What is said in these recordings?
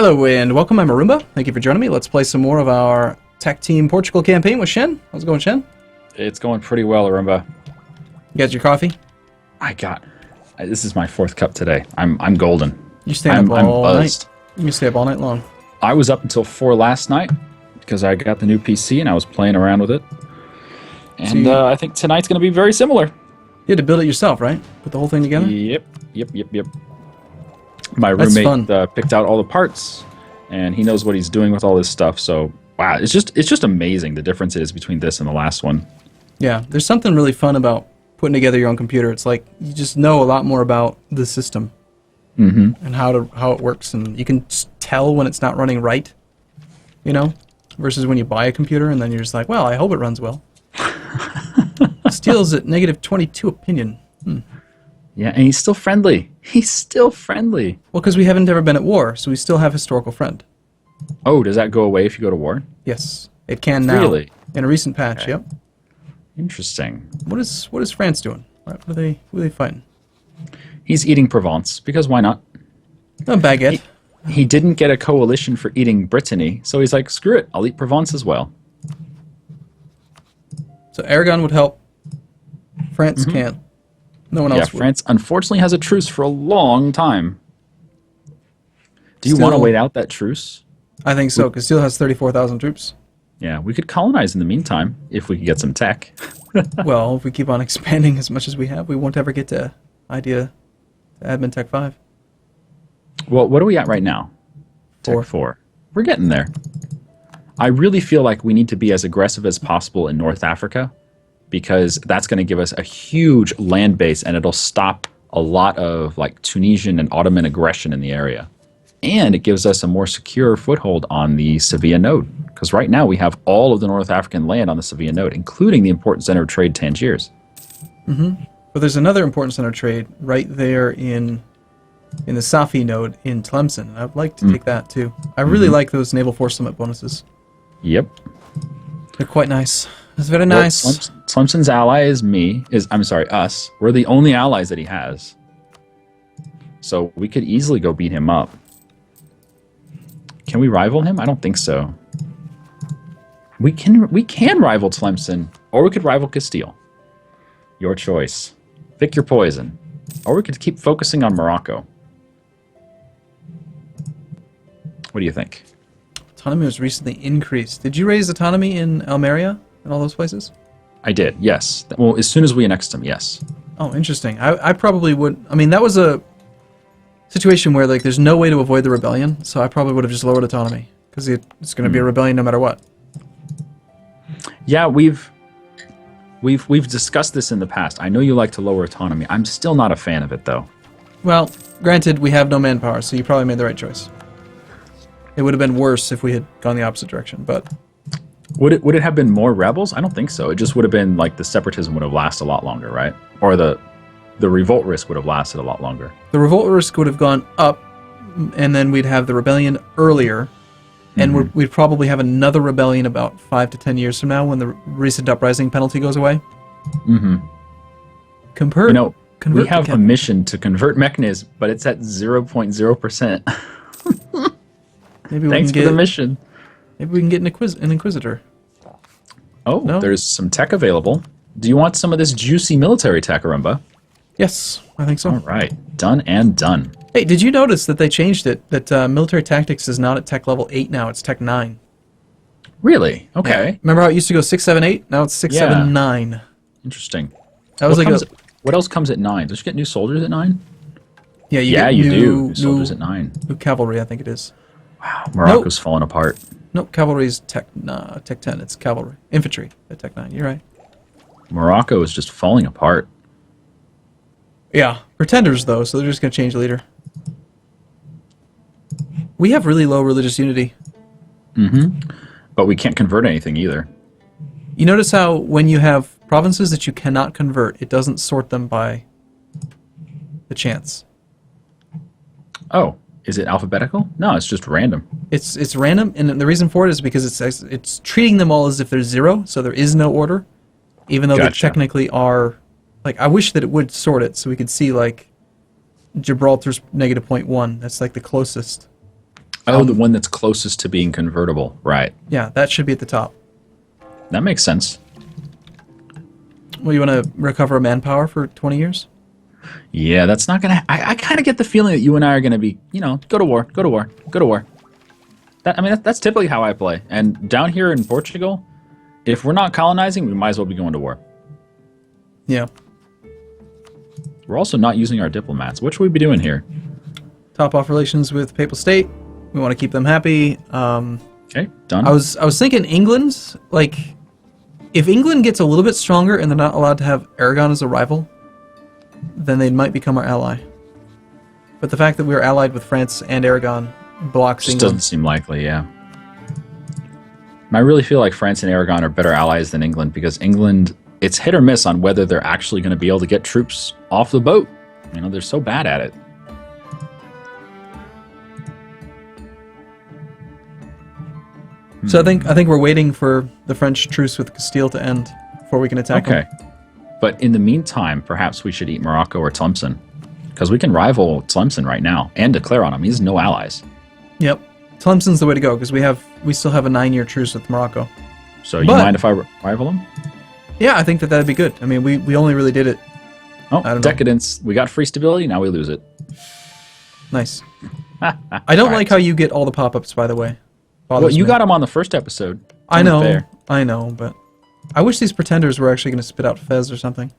Hello and welcome, I'm Arumba. Thank you for joining me. Let's play some more of our TacTeam Portugal campaign with Shen. How's it going, Shen? It's going pretty well, Arumba. You got your coffee? This is my fourth cup today. I'm golden. You stay up all buzzed. night? You stay up all night long? I was up until 4 last night because I got the new PC and I was playing around with it. And I think tonight's going to be very similar. You had to build it yourself, right? Put the whole thing together? Yep. My roommate picked out all the parts, and he knows what he's doing with all this stuff. So, wow, it's just amazing the difference it is between this and the last one. Yeah, there's something really fun about putting together your own computer. It's like you just know a lot more about the system and how it works, and you can just tell when it's not running right, you know, versus when you buy a computer and then you're just like, well, I hope it runs well. Steel's at -22 opinion. Yeah, and he's still friendly. He's still friendly. Well, because we haven't ever been at war, so we still have historical friend. Oh, does that go away if you go to war? Yes, it can now. Really? In a recent patch, Okay. yep. Interesting. What is France doing? What are they fighting? He's eating Provence, because why not? No, baguette. He didn't get a coalition for eating Brittany, so he's like, screw it, I'll eat Provence as well. So Aragon would help. France can't. No one else would. France unfortunately has a truce for a long time. Do you want to wait out that truce? I think so, because Steel has 34,000 troops. Yeah, we could colonize in the meantime, if we could get some tech. Well, if we keep on expanding as much as we have, we won't ever get to Admin Tech 5. Well, what are we at right now? Tech 4. We're getting there. I really feel like we need to be as aggressive as possible in North Africa, because that's going to give us a huge land base and it'll stop a lot of like Tunisian and Ottoman aggression in the area. And it gives us a more secure foothold on the Sevilla node, because right now we have all of the North African land on the Sevilla node, including the important center of trade, Tangiers. But there's another important center of trade right there in the Safi node in Tlemcen. And I'd like to take that too. I really like those Naval Force Summit bonuses. Yep. They're quite nice. It's very nice. Tlemcen's ally is us. We're the only allies that he has. So we could easily go beat him up. Can we rival him? I don't think so. We can rival Tlemcen, or we could rival Castile. Your choice. Pick your poison. Or we could keep focusing on Morocco. What do you think? Autonomy was recently increased. Did you raise autonomy in Almeria and all those places? I did, yes. Well, as soon as we annexed them, yes. Oh, interesting. I probably would. I mean, that was a situation where like there's no way to avoid the rebellion, so I probably would have just lowered autonomy because it's going to be a rebellion no matter what. Yeah, we've discussed this in the past. I know you like to lower autonomy. I'm still not a fan of it, though. Well, granted, we have no manpower, so you probably made the right choice. It would have been worse if we had gone the opposite direction, but... Would it have been more rebels? I don't think so. It just would have been like the separatism would have lasted a lot longer, right? Or the revolt risk would have lasted a lot longer. The revolt risk would have gone up, and then we'd have the rebellion earlier, and we'd probably have another rebellion about 5 to 10 years from now when the recent uprising penalty goes away. We have a mission to convert mechanism, but it's at 0.0%. Thanks for the mission. Maybe we can get an Inquisitor. Oh, no? There's some tech available. Do you want some of this juicy military tech, Arumba? Yes, I think so. All right. Done and done. Hey, did you notice that they changed it? That military tactics is not at tech level 8 now, it's tech 9. Really? Okay. Yeah. Remember how it used to go 6, 7, 8? Now it's 6, 7, 9. Interesting. That was what else comes at 9? Don't you get new soldiers at 9? Yeah, you do. New soldiers at 9. New cavalry, I think it is. Wow, Morocco's falling apart. Nope, cavalry is tech 10. It's cavalry. Infantry at tech 9. You're right. Morocco is just falling apart. Yeah, pretenders though, so they're just going to change leader. We have really low religious unity. But we can't convert anything either. You notice how when you have provinces that you cannot convert, it doesn't sort them by the chance. Oh, is it alphabetical? No, it's just random. It's random, and the reason for it is because it's treating them all as if there's 0, so there is no order, even though they technically are. Like, I wish that it would sort it so we could see like Gibraltar's -0.1. That's like the closest. Oh, the one that's closest to being convertible. Right. Yeah, that should be at the top. That makes sense. Well, you want to recover manpower for 20 years? Yeah, that's not going to... I kind of get the feeling that you and I are going to be, go to war, go to war, go to war. That's typically how I play. And down here in Portugal, if we're not colonizing, we might as well be going to war. Yeah. We're also not using our diplomats. What should we be doing here? Top off relations with Papal State. We want to keep them happy. Okay, done. I was thinking England, like, if England gets a little bit stronger and they're not allowed to have Aragon as a rival, then they might become our ally. But the fact that we're allied with France and Aragon blocks Just England. doesn't seem likely, yeah. And I really feel like France and Aragon are better allies than England, because England, it's hit or miss on whether they're actually going to be able to get troops off the boat. They're so bad at it. So I think we're waiting for the French truce with Castile to end before we can attack them. Okay. But in the meantime, perhaps we should eat Morocco or Tlemcen, because we can rival Tlemcen right now and declare on him. He has no allies. Yep. Tlemcen's the way to go, because we still have a 9-year truce with Morocco. So you mind if I rival him? Yeah, I think that'd be good. I mean, we only really did it. Oh, decadence. We got free stability, now we lose it. Nice. I don't like how you get all the pop-ups, by the way. Well, you got them on the first episode. I know, but I wish these pretenders were actually going to spit out Fez or something.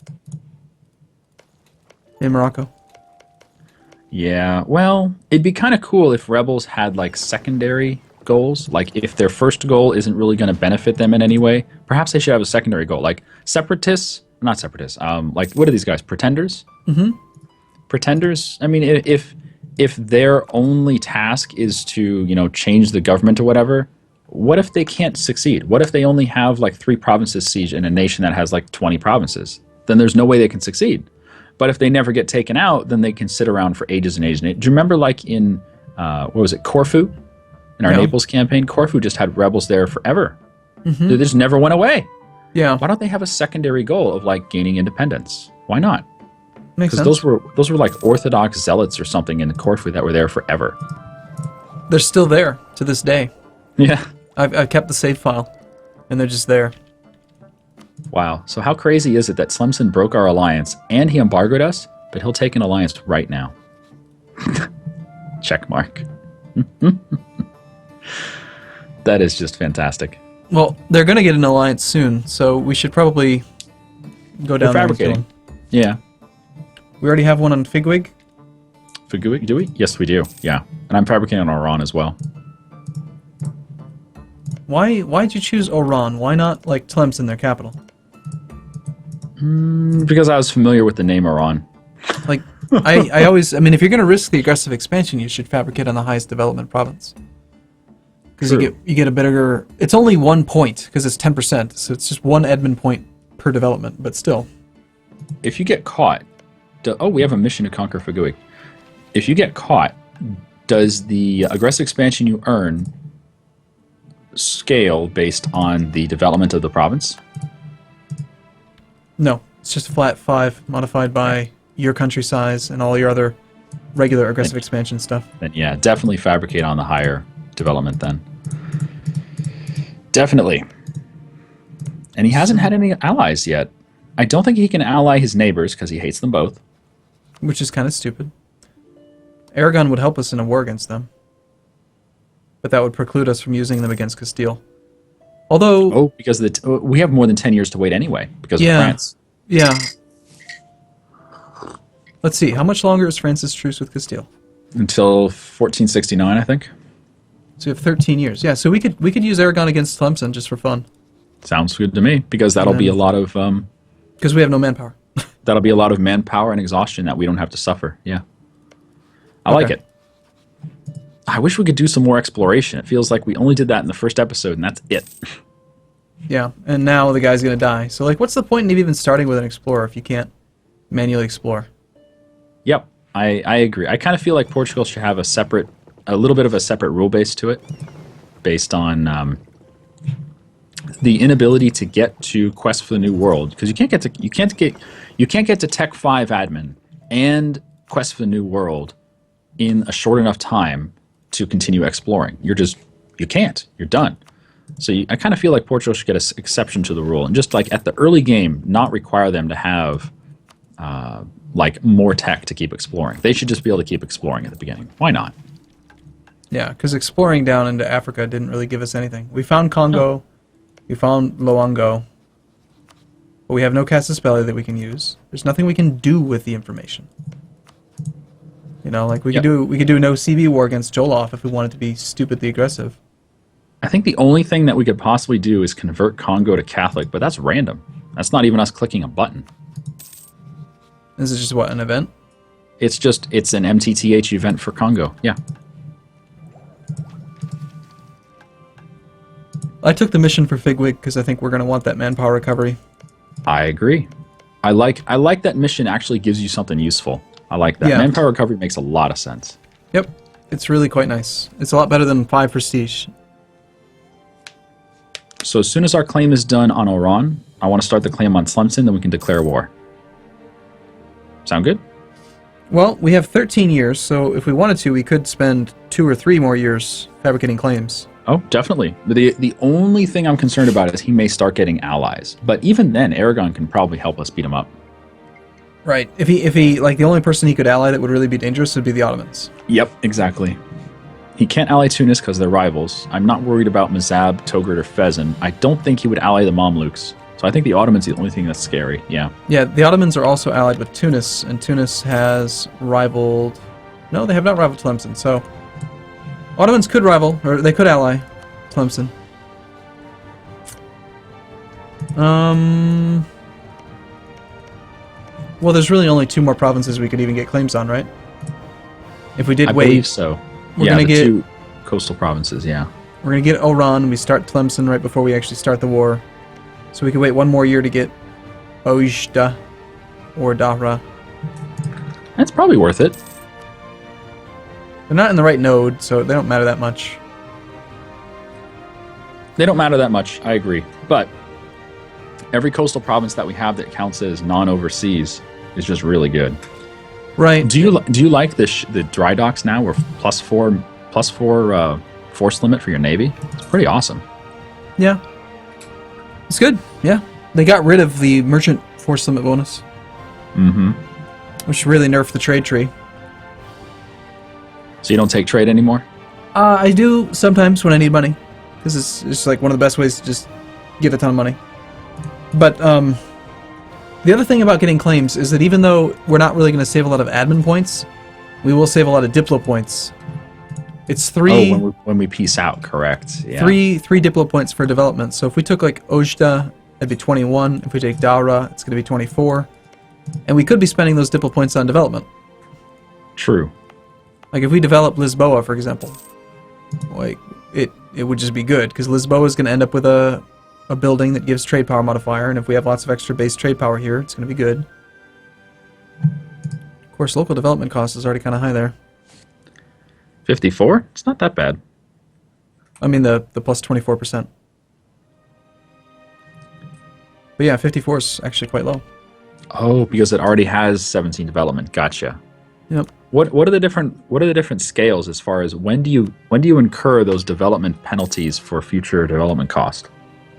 In Morocco. Yeah, well, it'd be kind of cool if rebels had, like, secondary goals. Like, if their first goal isn't really going to benefit them in any way, perhaps they should have a secondary goal. Like, not separatists, like, what are these guys, pretenders? Mm-hmm. Pretenders, I mean, if their only task is to, change the government or whatever, what if they can't succeed? What if they only have, like, 3 provinces siege in a nation that has, like, 20 provinces? Then there's no way they can succeed. But if they never get taken out, then they can sit around for ages and ages and ages. Do you remember, like, in, Corfu? In our Naples campaign, Corfu just had rebels there forever. Mm-hmm. They just never went away. Yeah. Why don't they have a secondary goal of, like, gaining independence? Why not? Makes sense. Because those were like Orthodox zealots or something in Corfu that were there forever. They're still there to this day. Yeah. I've kept the save file, and they're just there. Wow. So how crazy is it that Tlemcen broke our alliance and he embargoed us, but he'll take an alliance right now? Check mark. That is just fantastic. Well, they're going to get an alliance soon, so we should probably go down there and kill them. Yeah. We already have one on Figwig. Figwig, do we? Yes, we do. Yeah. And I'm fabricating on Oran as well. Why'd you choose Oran? Why not, like, Tlemcen, their capital? Because I was familiar with the name Oran. Like, I always... I mean, if you're going to risk the aggressive expansion, you should fabricate on the highest development province. Because you get a bigger... It's only 1 point, because it's 10%, so it's just 1 admin point per development, but still. If you get caught... we have a mission to conquer Figuig. If you get caught, does the aggressive expansion you earn scale based on the development of the province? No, it's just flat 5 modified by your country size and all your other regular aggressive expansion stuff. Then yeah, definitely fabricate on the higher development then. Definitely. And he hasn't had any allies yet. I don't think he can ally his neighbors because he hates them both. Which is kind of stupid. Aragon would help us in a war against them. But that would preclude us from using them against Castile. Although... Oh, because we have more than 10 years to wait anyway, because of France. Yeah. Let's see, how much longer is France's truce with Castile? Until 1469, I think. So we have 13 years. Yeah, so we could use Aragon against Tlemcen just for fun. Sounds good to me, because that'll be a lot of... Because we have no manpower. That'll be a lot of manpower and exhaustion that we don't have to suffer. Yeah. I like it. I wish we could do some more exploration. It feels like we only did that in the first episode, and that's it. Yeah, and now the guy's going to die. So, like, what's the point in even starting with an explorer if you can't manually explore? Yep, I agree. I kind of feel like Portugal should have a little bit of a separate rule base to it, based on the inability to get to Quest for the New World, because you can't get to Tech 5 admin and Quest for the New World in a short enough time to continue exploring. You can't. You're done. So I kind of feel like Portugal should get an exception to the rule, and just like at the early game, not require them to have like more tech to keep exploring. They should just be able to keep exploring at the beginning. Why not? Yeah, because exploring down into Africa didn't really give us anything. We found Congo, we found Loango, but we have no Casaspelli that we can use. There's nothing we can do with the information. You know, like we could do no CB war against Joloff if we wanted to be stupidly aggressive. I think the only thing that we could possibly do is convert Congo to Catholic, but that's random. That's not even us clicking a button. This is just what, an event? It's an MTTH event for Congo. Yeah. I took the mission for Figwig because I think we're going to want that manpower recovery. I agree. I like that mission actually gives you something useful. I like that. Yeah. Manpower recovery makes a lot of sense. Yep. It's really quite nice. It's a lot better than 5 prestige. So as soon as our claim is done on Oran, I want to start the claim on Tlemcen, then we can declare war. Sound good? Well, we have 13 years, so if we wanted to, we could spend 2 or 3 more years fabricating claims. Oh, definitely. The only thing I'm concerned about is he may start getting allies. But even then, Aragon can probably help us beat him up. Right. If he like, the only person he could ally that would really be dangerous would be the Ottomans. Yep, exactly. He can't ally Tunis because they're rivals. I'm not worried about Mazab, Togrit, or Fezan. I don't think he would ally the Mamluks. So I think the Ottomans are the only thing that's scary, yeah. Yeah, the Ottomans are also allied with Tunis, and Tunis has rivaled... No, they have not rivaled Tlemcen, so... Ottomans could rival, or they could ally Tlemcen. Well, there's really only 2 more provinces we could even get claims on, right? If we did wait... I believe so. We're gonna get 2 coastal provinces, yeah. We're going to get Oran, we start Tlemcen right before we actually start the war. So we can wait 1 more year to get Oujda or Dahra. That's probably worth it. They're not in the right node, so they don't matter that much. They don't matter that much, I agree. But every coastal province that we have that counts as non-overseas is just really good. Right. Do you like the dry docks now? We're +4 force limit for your navy. It's pretty awesome. Yeah. It's good. Yeah. They got rid of the merchant force limit bonus. Mm-hmm. Which really nerfed the trade tree. So you don't take trade anymore? I do sometimes when I need money. Because it's like one of the best ways to just get a ton of money. But the other thing about getting claims is that even though we're not really going to save a lot of admin points, we will save a lot of Diplo points. It's 3... Oh, when we peace out, correct. Yeah. 3 Diplo points for development. So if we took like Oujda, it'd be 21. If we take Dahra, it's going to be 24. And we could be spending those Diplo points on development. True. Like if we develop Lisboa, for example, like it would just be good because Lisboa is going to end up with a building that gives trade power modifier, and if we have lots of extra base trade power here, it's going to be good. Of course, local development cost is already kind of high there. 54? It's not that bad. I mean the plus 24%. But yeah, 54 is actually quite low. Oh, because it already has 17 development. Gotcha. Yep. What are the different scales as far as when do you incur those development penalties for future development cost?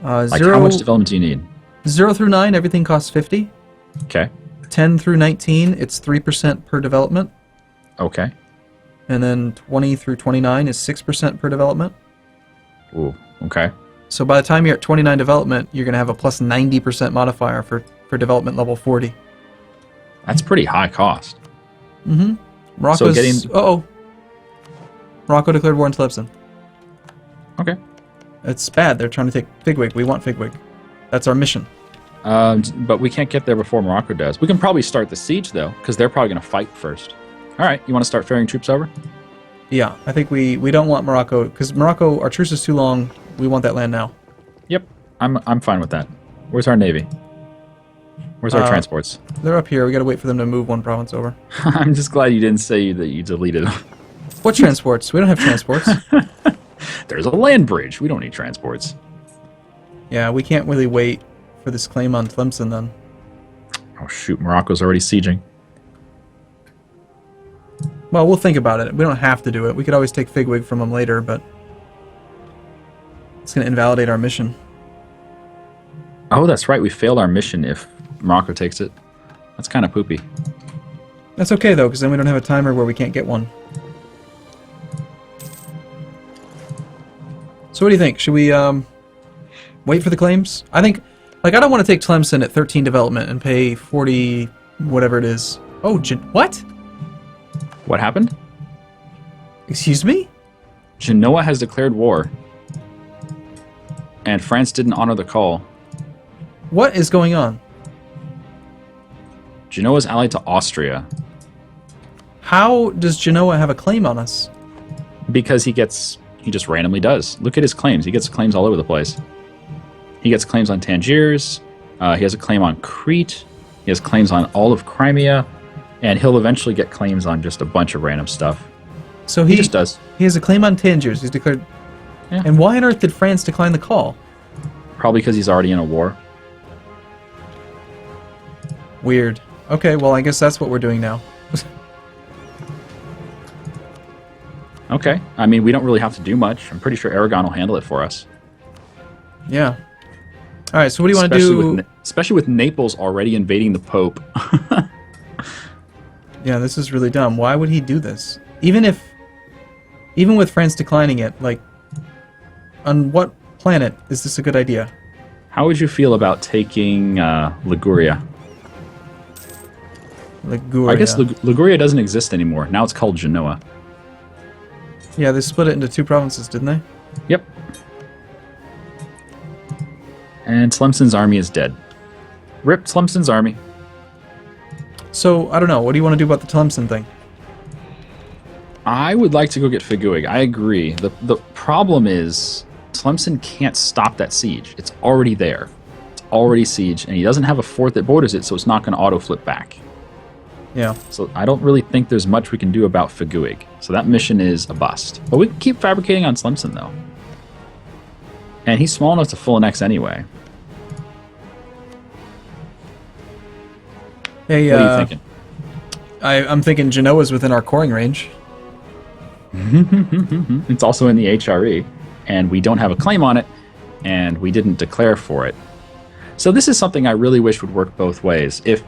Like how much development do you need? 0 through 9, everything costs 50. Okay. 10 through 19, it's 3% per development. Okay. And then 20 through 29 is 6% per development. Ooh, okay. So by the time you're at 29 development, you're going to have a plus 90% modifier for development level 40. That's pretty high cost. Mm-hmm. Morocco's... Uh-oh. Morocco declared war on Tlemcen. Okay. It's bad. They're trying to take Figwig. We want Figwig. That's our mission. But we can't get there before Morocco does. We can probably start the siege, though, because they're probably going to fight first. All right, you want to start ferrying troops over? Yeah, I think we don't want Morocco, because Morocco, our truce is too long. We want that land now. Yep, I'm fine with that. Where's our navy? Where's our transports? They're up here. We got to wait for them to move one province over. I'm just glad you didn't say that you deleted them. What transports? We don't have transports. There's a land bridge. We don't need transports. Yeah, we can't really wait for this claim on Tlemcen then. Oh shoot, Morocco's already sieging. Well, we'll think about it. We don't have to do it. We could always take Figwig from them later, but it's going to invalidate our mission. Oh, that's right. We failed our mission if Morocco takes it. That's kind of poopy. That's okay, though, because then we don't have a timer where we can't get one. So what do you think? Should we wait for the claims? I think, like, I don't want to take Tlemcen at 13 development and pay 40, whatever it is. Oh, what? What happened? Excuse me? Genoa has declared war. And France didn't honor the call. What is going on? Genoa is allied to Austria. How does Genoa have a claim on us? Because he just randomly does. Look at his claims. He gets claims all over the place. He gets claims on Tangiers. He has a claim on Crete. He has claims on all of Crimea. And he'll eventually get claims on just a bunch of random stuff. So he just does. He has a claim on Tangiers. He's declared... Yeah. And why on earth did France decline the call? Probably because he's already in a war. Weird. Okay, well, I guess that's what we're doing now. Okay. I mean, we don't really have to do much. I'm pretty sure Aragon will handle it for us. Yeah. All right, so what do you want to do? Especially with Naples already invading the Pope. Yeah, this is really dumb. Why would he do this? Even with France declining it, like, on what planet is this a good idea? How would you feel about taking Liguria? Liguria. I guess Liguria doesn't exist anymore. Now it's called Genoa. Yeah, they split it into 2 provinces, didn't they? Yep. And Tlemcen's army is dead. Rip Tlemcen's army. So, I don't know. What do you want to do about the Tlemcen thing? I would like to go get Figuig. I agree. The problem is Tlemcen can't stop that siege. It's already there. It's already sieged, and he doesn't have a fort that borders it, so it's not going to auto-flip back. Yeah. So I don't really think there's much we can do about Figuig. So that mission is a bust. But we can keep fabricating on Tlemcen, though. And he's small enough to full annex anyway. Hey, what are you thinking? I'm thinking Genoa's within our coring range. It's also in the HRE, and we don't have a claim on it, and we didn't declare for it. So this is something I really wish would work both ways. If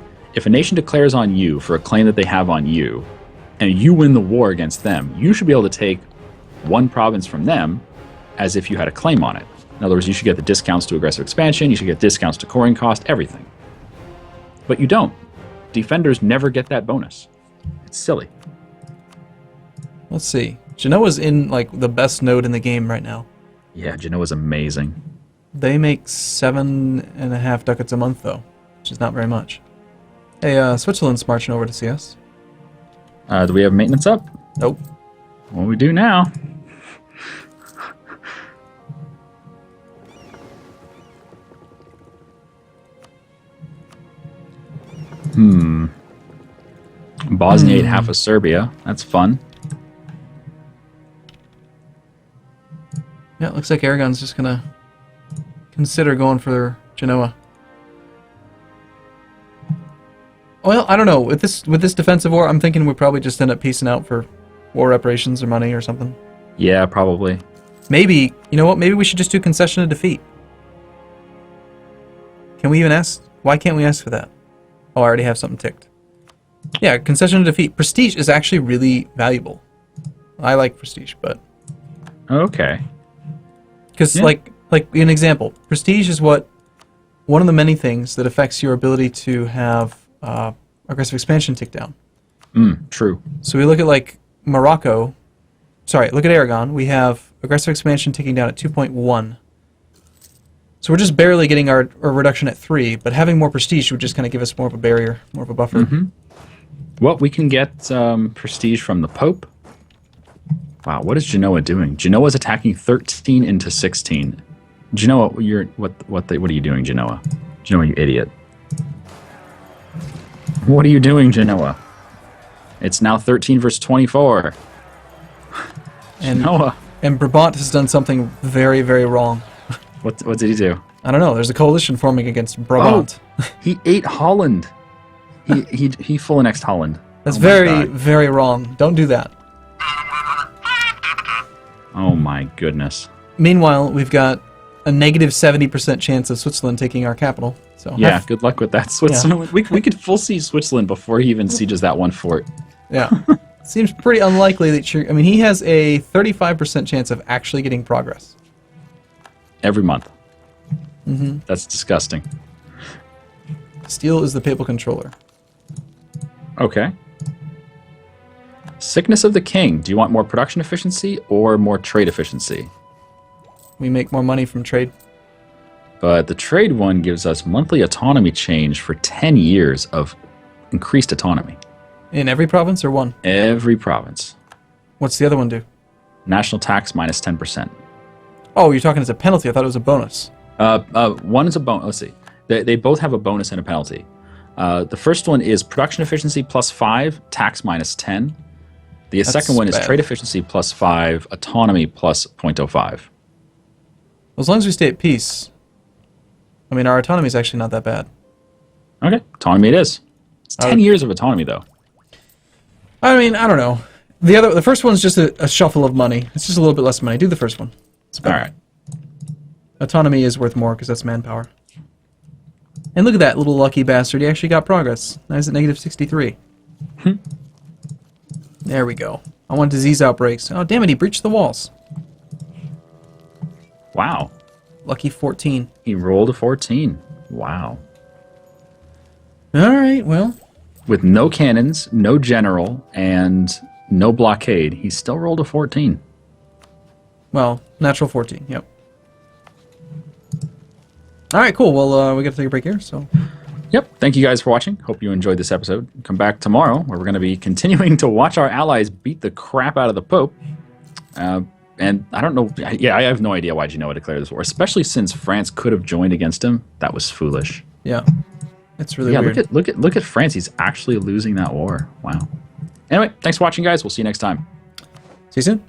a nation declares on you for a claim that they have on you, and you win the war against them, you should be able to take one province from them as if you had a claim on it. In other words, you should get the discounts to aggressive expansion, you should get discounts to coring cost, everything. But you don't. Defenders never get that bonus. It's silly. Let's see. Genoa's in, like, the best node in the game right now. Yeah, Genoa's amazing. They make 7.5 ducats a month, though, which is not very much. Hey, Switzerland's marching over to see us. Do we have maintenance up? Nope. Well, we do now. Bosnia ate half of Serbia. That's fun. Yeah, it looks like Aragon's just gonna consider going for Genoa. Well, I don't know. With this defensive war, I'm thinking we probably just end up piecing out for war reparations or money or something. Yeah, probably. Maybe, you know what? Maybe we should just do concession of defeat. Can we even ask? Why can't we ask for that? Oh, I already have something ticked. Yeah, concession of defeat. Prestige is actually really valuable. I like prestige, but... Okay. Because, Yeah. like an example, prestige is one of the many things that affects your ability to have aggressive expansion tick down. True. So we look at, like, Morocco. Sorry, look at Aragon. We have aggressive expansion ticking down at 2.1. So we're just barely getting our reduction at 3, but having more prestige would just kind of give us more of a barrier, more of a buffer. Well, we can get prestige from the Pope. Wow, what is Genoa doing? Genoa's attacking 13 into 16. Genoa, what are you doing, Genoa? Genoa, you idiot. What are you doing, Genoa? It's now 13 versus 24. And, Genoa. And Brabant has done something very, very wrong. What did he do? I don't know. There's a coalition forming against Brabant. Oh, he ate Holland. He full annexed Holland. That's Oh my very, God. very wrong. Don't do that. Oh my goodness. Meanwhile, we've got a negative 70% chance of Switzerland taking our capital. So Yeah, good luck with that, Switzerland. We could full siege Switzerland before he even sieges that one fort. Yeah. Seems pretty unlikely that you're... I mean, he has a 35% chance of actually getting progress. Every month. Mm-hmm. That's disgusting. Steel is the papal controller. Okay. Sickness of the king. Do you want more production efficiency or more trade efficiency? We make more money from trade. But the trade one gives us monthly autonomy change for 10 years of increased autonomy. In every province or one? Every province. What's the other one do? National tax minus 10%. Oh, you're talking as a penalty. I thought it was a bonus. One is a bonus. Let's see. They both have a bonus and a penalty. The first one is production efficiency plus 5, tax minus 10. The second one is bad. trade efficiency plus 5, autonomy plus 0.05. As long as we stay at peace. I mean, our autonomy is actually not that bad. Okay, autonomy it is. It's 10 years of autonomy, though. I mean, I don't know. The first one's just a shuffle of money. It's just a little bit less money. Do the first one. It's better. All right. Autonomy is worth more because that's manpower. And look at that little lucky bastard. He actually got progress. Now he's at negative 63. There we go. I want disease outbreaks. Oh, damn it. He breached the walls. Wow. Lucky 14. He rolled a 14. Wow. All right, well. With no cannons, no general, and no blockade, he still rolled a 14. Well, natural 14, yep. All right, cool. Well, we got to take a break here, so... Yep. Thank you guys for watching. Hope you enjoyed this episode. Come back tomorrow, where we're going to be continuing to watch our allies beat the crap out of the Pope. And I don't know... Yeah, I have no idea why Genoa declared this war, especially since France could have joined against him. That was foolish. Yeah. It's really weird. Look at France. He's actually losing that war. Wow. Anyway, thanks for watching, guys. We'll see you next time. See you soon.